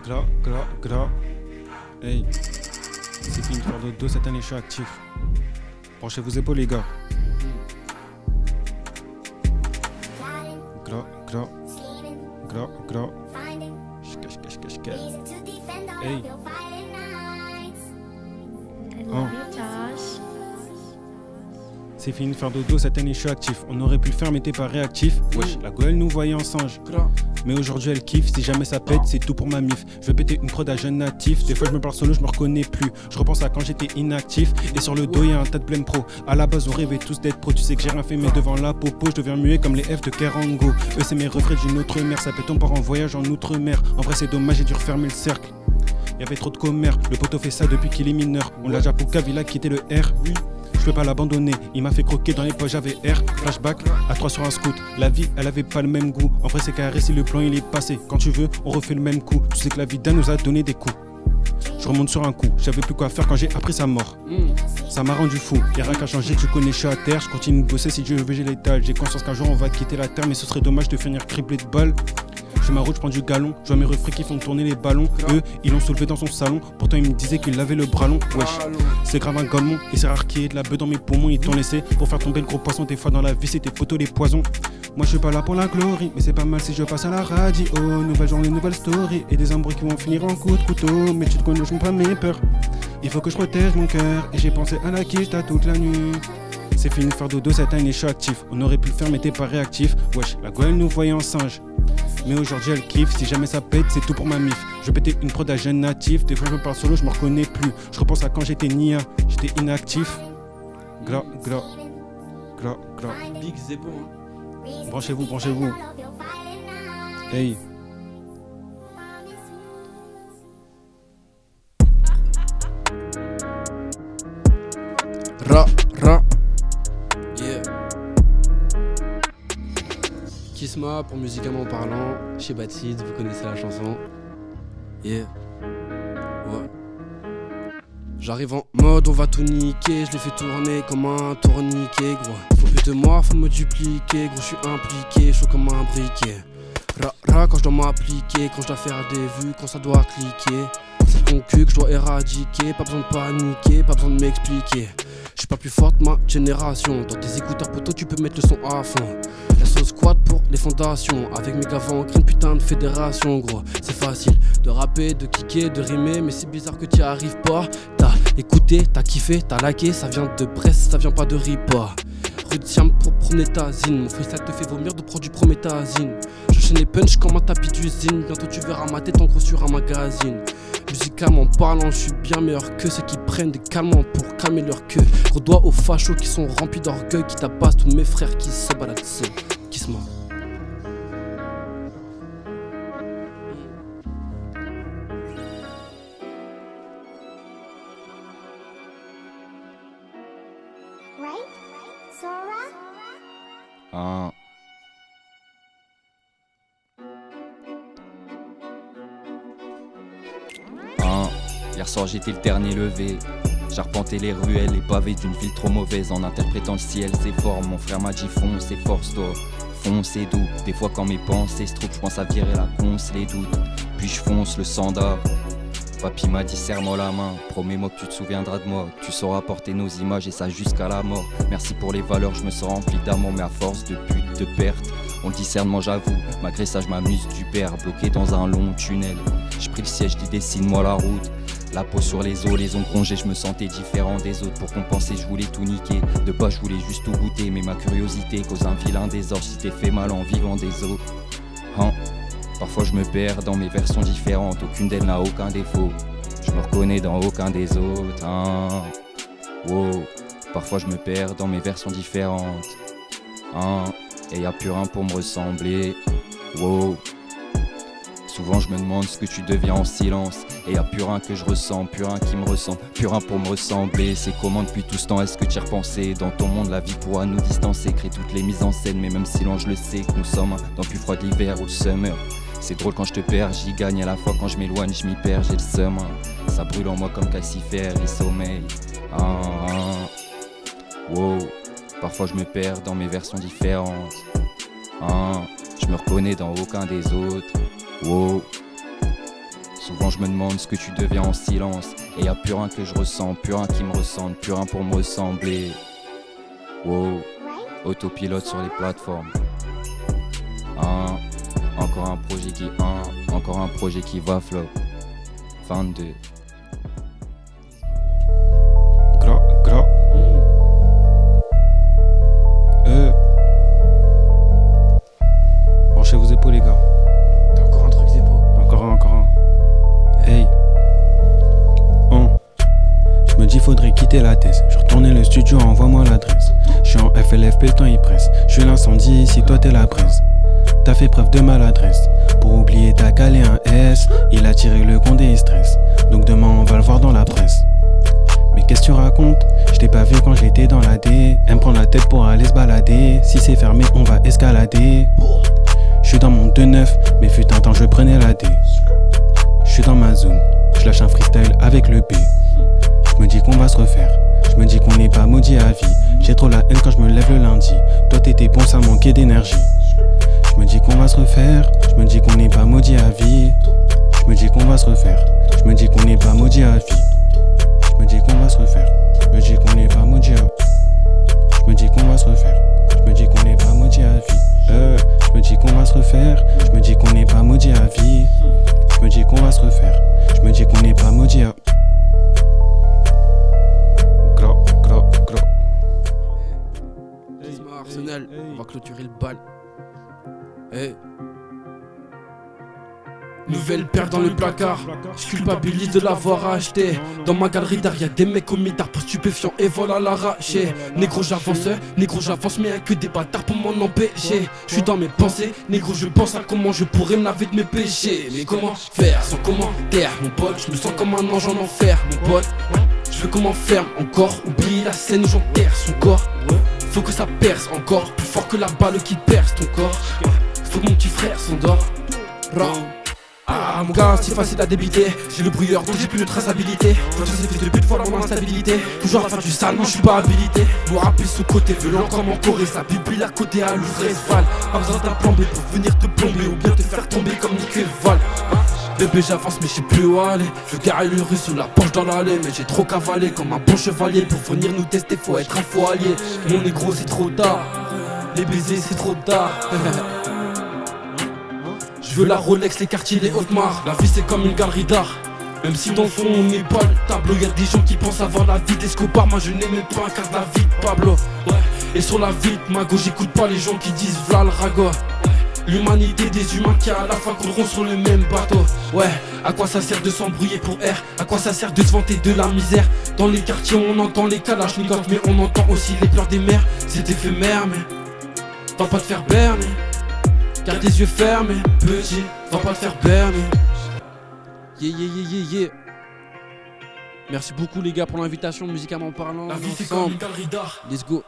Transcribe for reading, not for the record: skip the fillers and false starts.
Gras. Hey, c'est fini de faire de dos, cette année je suis actif. Branchez vos épaules les gars. Gras. Chka. Hey. Oh. C'est fini de faire dodo, cette année je suis actif. On aurait pu le faire mais t'es pas réactif. Wesh, la gueule nous voyait en singe. Mais aujourd'hui elle kiffe, si jamais ça pète c'est tout pour ma mif. Je vais péter une prod à jeune natif. Des fois je me parle solo, je me reconnais plus. Je repense à quand j'étais inactif. Et sur le dos y'a un tas de blême pro. À la base on rêvait tous d'être pro. Tu sais que j'ai rien fait mais devant la popo je deviens muet comme les F de Kerango. Eux c'est mes refrains d'une autre mère. Ça pète on part en voyage en outre-mer. En vrai c'est dommage, j'ai dû refermer le cercle. Y'avait trop de commères, le poteau fait ça depuis qu'il est mineur. On l'a Japouka, il a quitté le R. Je peux pas l'abandonner, il m'a fait croquer dans les poches, j'avais R. Flashback, à 3 sur un scoot. La vie, elle avait pas le même goût. En vrai c'est carré si le plan il est passé. Quand tu veux, on refait le même coup. Tu sais que la vie d'un nous a donné des coups. Je remonte sur un coup, j'avais plus quoi faire quand j'ai appris sa mort. Ça m'a rendu fou, y'a rien qu'à changer, tu connais, je suis à terre. Je continue de bosser si Dieu veut, j'ai l'étal. J'ai conscience qu'un jour on va quitter la terre, mais ce serait dommage de finir criblé de balles. Je fais ma route, je prends du galon, je vois mes refrains qui font tourner les ballons. Eux, ils l'ont soulevé dans son salon, pourtant il me disait qu'il avait le bras long. Wesh, c'est grave un golemon, et c'est rare qu'il y ait de la beuh dans mes poumons. Ils t'ont laissé pour faire tomber le gros poisson. Des fois dans la vie c'était poteaux les poisons. Moi je suis pas là pour la glory, mais c'est pas mal si je passe à la radio. Nouvelle journée, nouvelle story, et des embrouilles qui vont finir en coup de couteau. Mais tu te connais, je me pas mes peurs. Il faut que je protège mon cœur, et j'ai pensé à la quiche toute la nuit. C'est fini de faire dodo, cette année je suis actif. On aurait pu le faire mais t'es pas réactif. Wesh, la gueule nous voyait en singe. Mais aujourd'hui elle kiffe, si jamais ça pète c'est tout pour ma mif. Je vais péter une prod à jeune natif. Des fois je me parle solo, je me reconnais plus. Je repense à quand j'étais nia, j'étais inactif. Gras. Big Zebo. Branchez-vous. Hey. Ra. Yeah. Kisma pour musicalement parlant, chez Baptiste, vous connaissez la chanson. Yeah. Ouais. J'arrive en mode on va tout niquer, je les fais tourner comme un tourniquet gros. Faut plus de moi, faut me dupliquer, gros je suis impliqué, chaud comme un briquet. Ra quand je dois m'appliquer, quand je dois faire des vues, quand ça doit cliquer. C'est ton cul que je dois éradiquer, pas besoin de paniquer, pas besoin de m'expliquer. Je suis pas plus forte ma génération. Dans tes écouteurs poteau tu peux mettre le son à fond. La sauce squat pour les fondations. Avec mes gavants on crée une putain de fédération gros. C'est facile de rapper, de kicker, de rimer. Mais c'est bizarre que t'y arrives pas. T'as écouté, t'as kiffé, t'as liké. Ça vient de Brest, ça vient pas de Ripa. Rue de Siam pour prométhazine. Mon freestyle te fait vomir de produits prométhazine. J'enchaîne les punch comme un tapis d'usine. Bientôt tu verras ma tête en gros sur un magazine. Musicalement parlant, je suis bien meilleur que ceux qui prennent des calmants pour calmer leur queue. Gros doigt aux fachos qui sont remplis d'orgueil, qui tabassent tous mes frères qui se baladent seuls. Qui se marrent. Ah. Hier soir j'étais le dernier levé. J'arpentais les ruelles, les pavés d'une ville trop mauvaise. En interprétant le ciel, c'est fort. Mon frère m'a dit fonce, c'est force-toi. Fonce et doux. Des fois quand mes pensées se trouvent, je pense à virer la conce, les doutes. Puis je fonce le sandar. Papy m'a dit serre-moi la main. Promets-moi que tu te souviendras de moi. Que tu sauras porter nos images et ça jusqu'à la mort. Merci pour les valeurs, je me sens rempli d'amour. Mais à force de pute, de perte, on le discernement j'avoue. Malgré ça je m'amuse du père. Bloqué dans un long tunnel. Je pris le siège, dis dessine-moi la route. La peau sur les os, les ongles rongés, je me sentais différent des autres. Pour compenser, je voulais tout niquer. De bas, je voulais juste tout goûter. Mais ma curiosité cause un vilain désordre. Si t'es fait mal en vivant des autres. Hein. Parfois, je me perds dans mes versions différentes. Aucune d'elles n'a aucun défaut. Je me reconnais dans aucun des autres. Hein. Wow. Parfois, je me perds dans mes versions différentes. Hein. Et y'a plus rien pour me ressembler. Wow. Souvent je me demande ce que tu deviens en silence. Et y'a plus rien que je ressens, plus rien qui me ressemble, plus rien pour me ressembler. C'est comment depuis tout ce temps est-ce que tu y repensé? Dans ton monde la vie pourra nous distancer, créer toutes les mises en scène. Mais même si loin je le sais que nous sommes dans le plus froid d'hiver ou le summer. C'est drôle quand je te perds, j'y gagne à la fois quand je m'éloigne, je m'y perds, j'ai le seum. Ça brûle en moi comme calcifère, les sommeils. Wow. Parfois je me perds dans mes versions différentes. Je me reconnais dans aucun des autres. Wow. Souvent je me demande ce que tu deviens en silence. Et y a plus rien que je ressens, plus rien qui me ressemble, plus rien pour me ressembler. Wow, autopilote sur les plateformes. Encore un projet qui va flop. 22. Gras. Branchez vos épaules les gars. T'as encore un truc, Zépo. Encore un. Hey. Je me dis faudrait quitter la thèse. Je retourne le studio, envoie-moi l'adresse. Je suis en FLFP, le temps il presse. Je suis l'incendie, si toi t'es la braise. T'as fait preuve de maladresse. Pour oublier t'as calé un S. Il a tiré le condé et stress. Donc demain on va le voir dans la presse. Mais qu'est-ce que tu racontes? Je t'ai pas vu quand j'étais dans la D. Elle me prend la tête pour aller se balader. Si c'est fermé on va escalader. Je suis dans mon 2-9, mais fut un temps je prenais la D. Je suis dans ma zone, je lâche un freestyle avec le B. Je me dis qu'on va se refaire, je me dis qu'on n'est pas maudit à vie. J'ai trop la haine quand je me lève le lundi. Toi t'étais bon, ça manquait d'énergie. Je me dis qu'on va se refaire, je me dis qu'on n'est pas maudit à vie. Je me dis qu'on va se refaire, je me dis qu'on n'est pas maudit à vie. Je me dis qu'on va se refaire, je me dis qu'on n'est pas maudit à vie. Je me dis qu'on va se refaire, je me dis qu'on n'est pas maudit à vie. Je me dis qu'on va se refaire, je me dis qu'on n'est pas maudit à vie. Je me dis qu'on va se refaire, je me dis qu'on n'est pas maudit à... Gras. Arsenal, on va clôturer le bal. Hey. Nouvelle paire dans le placard, je culpabilise de l'avoir acheté. Dans ma galerie derrière des mecs commis d'art pour stupéfiants et voilà l'arracher. Négro j'avance mais y'a que des bâtards pour m'en empêcher. Je suis dans mes pensées, négro je pense à comment je pourrais me laver de mes péchés. Mais comment faire sans commentaire mon pote, je me sens comme un ange en enfer mon pote. Je veux comment faire encore, oublier la scène où j'enterre son corps. Faut que ça perce encore, plus fort que la balle qui perce ton corps. Faut que mon petit frère s'endort. Ah mon gars, c'est facile à débiter. J'ai le brouilleur donc j'ai plus de traçabilité. Quand je sais fait de but fois dans mon instabilité. Toujours à faire du sale, non je suis pas habilité. Mon rap est sous côté, violent comme en Corée. Sa bibli à côté à l'ouvrir Val. Pas besoin d'un plan B pour venir te plomber ou bien te faire tomber comme Nickel Val. Bébé j'avance mais je sais plus où aller. Je gagne le russe sous la poche dans l'allée. Mais j'ai trop cavalé comme un bon chevalier. Pour venir nous tester faut être un faux allié. Mon négro c'est trop tard. Les baisers c'est trop tard. Je veux la Rolex, les quartiers, les Hautes-Mares. La vie c'est comme une galerie d'art. Même si dans le fond on n'est pas le tableau. Y'a des gens qui pensent avoir la vie d'Escobar. Moi je n'ai même pas un quart de la vie de Pablo. Ouais. Et sur la vie de Mago j'écoute pas les gens qui disent v'là le ragot. L'humanité des humains qui à la fin couleront sur le même bateau. Ouais, à quoi ça sert de s'embrouiller pour air? À quoi ça sert de se vanter de la misère? Dans les quartiers on entend les kalachnikovs, mais on entend aussi les pleurs des mères. C'est éphémère mais va pas te faire berner. Garde les yeux fermés, petit, va pas te faire berner. Yeah. Merci beaucoup les gars pour l'invitation, musicalement parlant. La vie c'est comme une galerie d'art. Let's go.